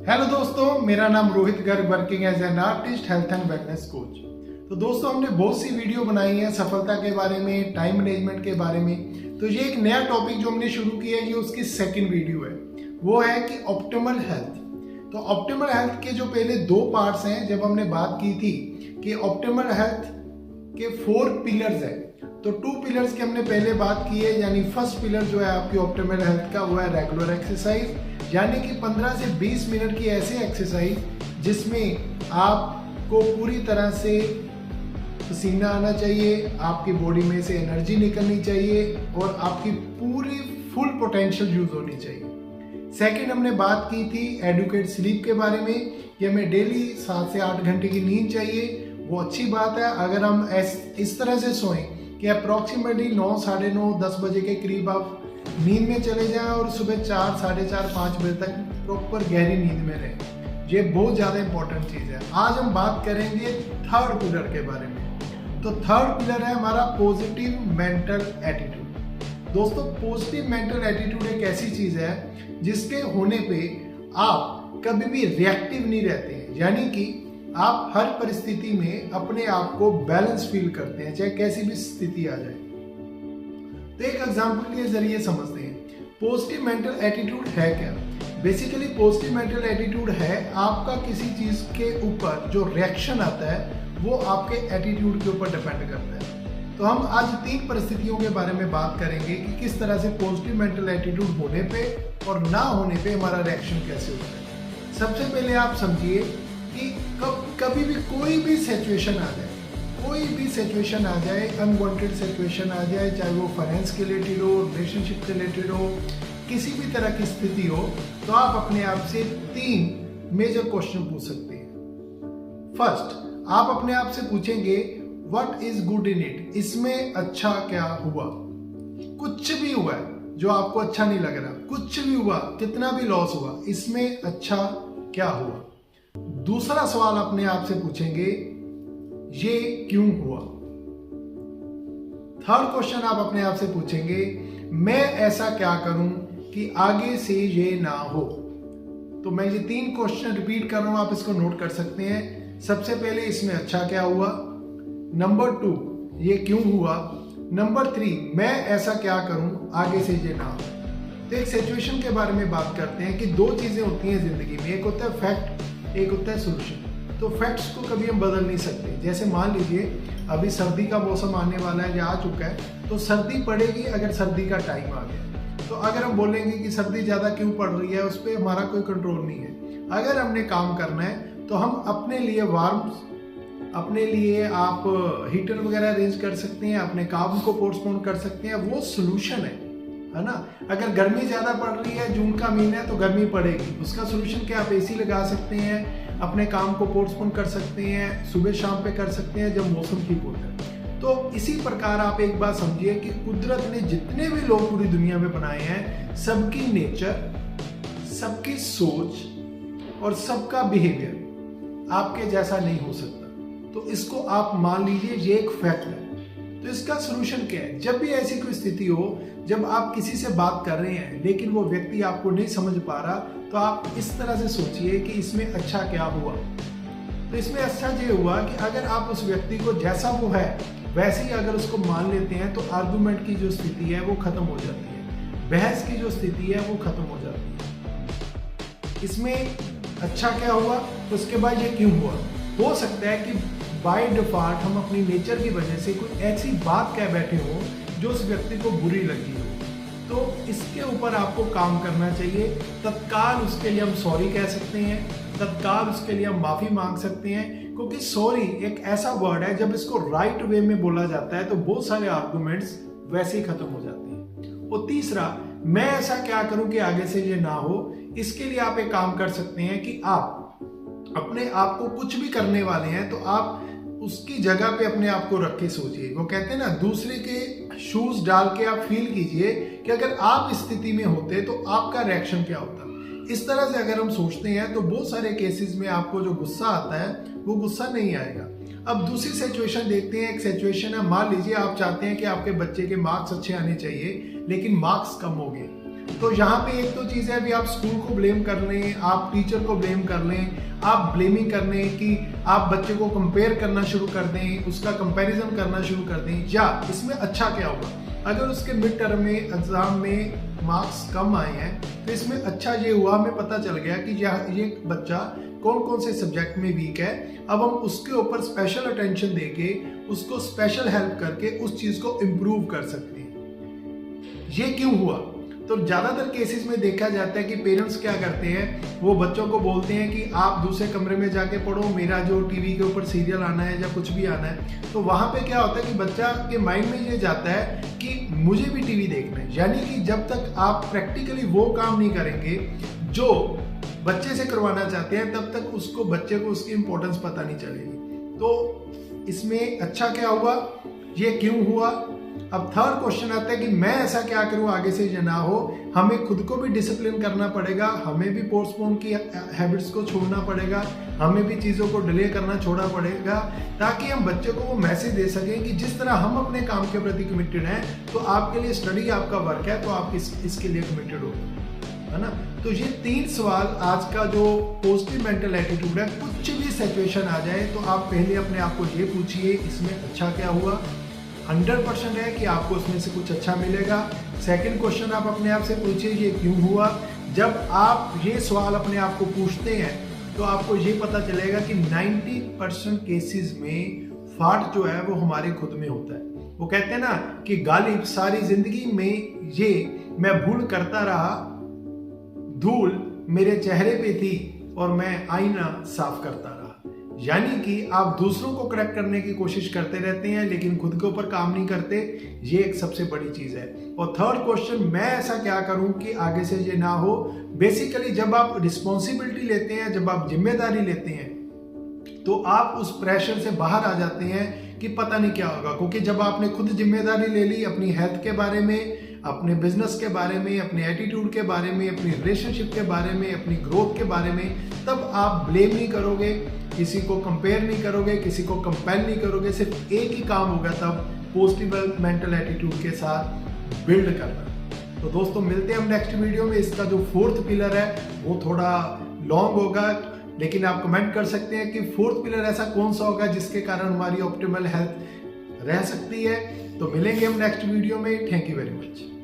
Hello दोस्तों, मेरा नाम Rohit Garg, working as an artist, health and wellness coach. तो दोस्तों, हमने बहुत सी वीडियो बनाई है सफलता के बारे में, टाइम मैनेजमेंट के बारे में। तो ये एक नया टॉपिक जो हमने शुरू किया है, ये उसकी सेकंड वीडियो है। वो है कि ऑप्टिमल हेल्थ। तो ऑप्टिमल हेल्थ के जो पहले दो पार्ट्स हैं, जब हमने बात की थी कि ऑप्टिमल हेल्थ के 4 पिलर्स हैं, तो 2 पिलर्स की हमने पहले बात की है। यानी फर्स्ट पिलर जो है आपकी ऑप्टिमल हेल्थ का, वो है रेगुलर एक्सरसाइज, यानी कि 15 से 20 मिनट की ऐसी एक्सरसाइज जिसमें आपको पूरी तरह से पसीना आना चाहिए, आपकी बॉडी में से एनर्जी निकलनी चाहिए और आपकी पूरी फुल पोटेंशियल यूज होनी चाहिए। सेकंड, हमने बात की थी एडुकेट स्लीप के बारे में कि हमें डेली 7 से 8 घंटे की नींद चाहिए। वो अच्छी बात है अगर हम इस तरह से सोएं कि अप्रॉक्सीमेटली 9, साढ़े 9, 10 बजे के करीब आप नींद में चले जाएं और सुबह 4, साढ़े 4, 5 बजे तक प्रॉपर गहरी नींद में रहें। ये बहुत ज़्यादा इंपॉर्टेंट चीज़ है। आज हम बात करेंगे थर्ड पिलर के बारे में। तो थर्ड पिलर है हमारा पॉजिटिव मेंटल एटीट्यूड। दोस्तों, पॉजिटिव मेंटल एटीट्यूड एक ऐसी चीज़ है जिसके होने पे आप कभी भी रिएक्टिव नहीं रहते हैं, यानी कि आप हर परिस्थिति में अपने आप को बैलेंस फील करते हैं, चाहे कैसी भी स्थिति आ जाए। तो एक एग्जांपल के जरिए समझते हैं पॉजिटिव मेंटल एटीट्यूड है क्या। बेसिकली पॉजिटिव मेंटल एटीट्यूड है आपका किसी चीज के ऊपर जो रिएक्शन आता है वो आपके एटीट्यूड के ऊपर डिपेंड करता है। तो हम आज 3 परिस्थितियों के बारे में बात करेंगे कि किस तरह से पॉजिटिव मेंटल एटीट्यूड होने पे और ना होने पे हमारा रिएक्शन कैसे होता है। सबसे पहले आप समझिए कि कभी भी कोई भी सिचुएशन आ जाए, अनवांटेड सिचुएशन आ जाए, चाहे वो फाइनेंस के रिलेटेड हो, रिलेशनशिप के रिलेटेड हो, किसी भी तरह की स्थिति हो, तो आप अपने आप से 3 मेजर क्वेश्चन पूछ सकते हैं। फर्स्ट, आप अपने आप से पूछेंगे what is good in it. इसमें अच्छा क्या हुआ। कुछ भी हुआ है जो आपको अच्छा नहीं लग रहा, कुछ भी हुआ, कितना भी लॉस हुआ, इसमें अच्छा क्या हुआ। दूसरा सवाल अपने आप से पूछेंगे ये क्यों हुआ। थर्ड क्वेश्चन आप अपने आप से पूछेंगे मैं ऐसा क्या करूं कि आगे से ये ना हो। तो मैं ये 3 क्वेश्चन रिपीट कर रहा हूं, आप इसको नोट कर सकते हैं। सबसे पहले इसमें अच्छा क्या हुआ, नंबर 2 ये क्यों हुआ, नंबर 3 मैं ऐसा क्या करूं आगे से ये ना हो। तो एक सिचुएशन के बारे में बात करते हैं कि 2 चीजें होती हैं जिंदगी में, एक होता है फैक्ट, एक होता है सोल्यूशन। तो फैक्ट्स को कभी हम बदल नहीं सकते। जैसे मान लीजिए अभी सर्दी का मौसम आने वाला है या आ चुका है, तो सर्दी पड़ेगी अगर सर्दी का टाइम आ गया। तो अगर हम बोलेंगे कि सर्दी ज़्यादा क्यों पड़ रही है, उस पर हमारा कोई कंट्रोल नहीं है। अगर हमने काम करना है तो हम अपने लिए अपने लिए आप हीटर वगैरह अरेंज कर सकते हैं, अपने काम को पोस्टपोन कर सकते हैं, वो सोल्यूशन है ना। अगर गर्मी ज़्यादा पड़ रही है, जून का महीना है, तो गर्मी पड़ेगी, उसका सोल्यूशन क्या, आप एसी लगा सकते हैं, अपने काम को पोस्टपोन कर सकते हैं, सुबह शाम पे कर सकते हैं जब मौसम ठीक होता है। तो इसी प्रकार आप एक बात समझिए कि कुदरत ने जितने भी लोग पूरी दुनिया में बनाए हैं, सबकी नेचर, सबकी सोच और सबका बिहेवियर आपके जैसा नहीं हो सकता। तो इसको आप मान लीजिए ये एक फैक्ट है। तो इसका सोल्यूशन क्या है, जब भी ऐसी कोई स्थिति हो, जब आप किसी से बात कर रहे हैं लेकिन वो व्यक्ति आपको नहीं समझ पा रहा, तो आप इस तरह से सोचिए कि इसमें अच्छा क्या हुआ। तो इसमें अच्छा ये हुआ कि अगर आप उस व्यक्ति को जैसा वो है वैसे ही अगर उसको मान लेते हैं, तो आर्गुमेंट की जो स्थिति है वो खत्म हो जाती है, बहस की जो स्थिति है वो खत्म हो जाती है। इसमें अच्छा क्या हुआ, उसके बाद ये क्यों हुआ। हो सकता है कि बाय डिफॉल्ट हम अपनी नेचर की वजह से कोई ऐसी बात कह बैठे हो जो उस व्यक्ति को बुरी लगी हो, तो इसके ऊपर आपको काम करना चाहिए। तत्काल उसके लिए हम सॉरी कह सकते हैं, तत्काल उसके लिए हम माफी मांग सकते हैं, क्योंकि सॉरी एक ऐसा वर्ड है जब इसको राइट वे में बोला जाता है तो बहुत सारे आर्गुमेंट्स वैसे ही खत्म हो जाते हैं। और तीसरा, मैं ऐसा क्या करूं कि आगे से ये ना हो। इसके लिए आप एक काम कर सकते हैं कि आप अपने आप को कुछ भी करने वाले हैं तो आप उसकी जगह पे अपने आप को रख के सोचिए। वो कहते हैं ना, दूसरे के शूज डाल के आप फील कीजिए कि अगर आप इस स्थिति में होते तो आपका रिएक्शन क्या होता। इस तरह से अगर हम सोचते हैं तो बहुत सारे केसेस में आपको जो गुस्सा आता है वो गुस्सा नहीं आएगा। अब दूसरी सिचुएशन देखते हैं। एक सिचुएशन है, मान लीजिए आप चाहते हैं कि आपके बच्चे के मार्क्स अच्छे आने चाहिए लेकिन मार्क्स कम हो गए। तो यहाँ पे एक तो चीज़ है, अभी आप स्कूल को ब्लेम कर लें, आप टीचर को ब्लेम कर लें, आप ब्लेमिंग कर लें कि आप बच्चे को कंपेयर करना शुरू कर दें, उसका कंपैरिजन करना शुरू कर दें। या इसमें अच्छा क्या होगा, अगर उसके मिड टर्म में एग्जाम में मार्क्स कम आए हैं तो इसमें अच्छा ये हुआ, हमें पता चल गया कि ये बच्चा कौन कौन से सब्जेक्ट में वीक है। अब हम उसके ऊपर स्पेशल अटेंशन देके उसको स्पेशल हेल्प करके उस चीज को इम्प्रूव कर सकते हैं। ये क्यों हुआ? तो ज्यादातर केसेस में देखा जाता है कि पेरेंट्स क्या करते हैं, वो बच्चों को बोलते हैं कि आप दूसरे कमरे में जाके पढ़ो, मेरा जो टीवी के ऊपर सीरियल आना है या कुछ भी आना है। तो वहां पे क्या होता है कि बच्चा के माइंड में ये जाता है कि मुझे भी टीवी देखना है। यानी कि जब तक आप प्रैक्टिकली वो काम नहीं करेंगे जो बच्चे से करवाना चाहते हैं, तब तक उसको बच्चे को उसकी इंपॉर्टेंस पता नहीं चलेगी। तो इसमें अच्छा क्या हुआ, ये क्यों हुआ। अब थर्ड क्वेश्चन आता है कि मैं ऐसा क्या करूं आगे से ये ना हो। हमें खुद को भी डिसिप्लिन करना पड़ेगा, हमें भी पोस्टपोन की हैबिट्स को छोड़ना पड़ेगा, हमें भी चीज़ों को डिले करना छोड़ना पड़ेगा, ताकि हम बच्चे को वो मैसेज दे सकें कि जिस तरह हम अपने काम के प्रति कमिटेड हैं, तो आपके लिए स्टडी आपका वर्क है, तो आप इसके लिए कमिटेड हो, है ना। तो ये 3 सवाल आज का जो पॉजिटिव मेंटल एटीट्यूड है, कुछ भी सिचुएशन आ जाए तो आप पहले अपने आप को ये पूछिए इसमें अच्छा क्या हुआ। 100% है कि आपको उसमें से कुछ अच्छा मिलेगा। सेकंड क्वेश्चन आप अपने आप से पूछिए ये क्यों हुआ। जब आप ये सवाल अपने आप को पूछते हैं तो आपको ये पता चलेगा कि 90% केसेस में फॉल्ट जो है वो हमारे खुद में होता है। वो कहते हैं ना कि गालिब सारी जिंदगी में ये मैं भूल करता रहा, धूल मेरे चेहरे पे थी और मैं आईना साफ करता रहा। यानी कि आप दूसरों को करेक्ट करने की कोशिश करते रहते हैं लेकिन खुद के ऊपर काम नहीं करते। ये एक सबसे बड़ी चीज है। और थर्ड क्वेश्चन, मैं ऐसा क्या करूं कि आगे से ये ना हो। बेसिकली जब आप रिस्पॉन्सिबिलिटी लेते हैं, जब आप जिम्मेदारी लेते हैं, तो आप उस प्रेशर से बाहर आ जाते हैं कि पता नहीं क्या होगा। क्योंकि जब आपने खुद जिम्मेदारी ले ली अपनी हेल्थ के बारे में, अपने बिजनेस के बारे में, अपने एटीट्यूड के बारे में, अपनी रिलेशनशिप के बारे में, अपनी ग्रोथ के बारे में, तब आप ब्लेम नहीं करोगे, किसी को कंपेयर नहीं करोगे, किसी को कंपेल नहीं करोगे। सिर्फ एक ही काम होगा तब, पॉजिटिव मेंटल एटीट्यूड के साथ बिल्ड करना। तो दोस्तों मिलते हैं हम नेक्स्ट वीडियो में। इसका जो 4th पिलर है वो थोड़ा लॉन्ग होगा, लेकिन आप कमेंट कर सकते हैं कि 4th पिलर ऐसा कौन सा होगा जिसके कारण हमारी ऑप्टिमल हेल्थ रह सकती है। तो मिलेंगे हम नेक्स्ट वीडियो में। Thank you very much.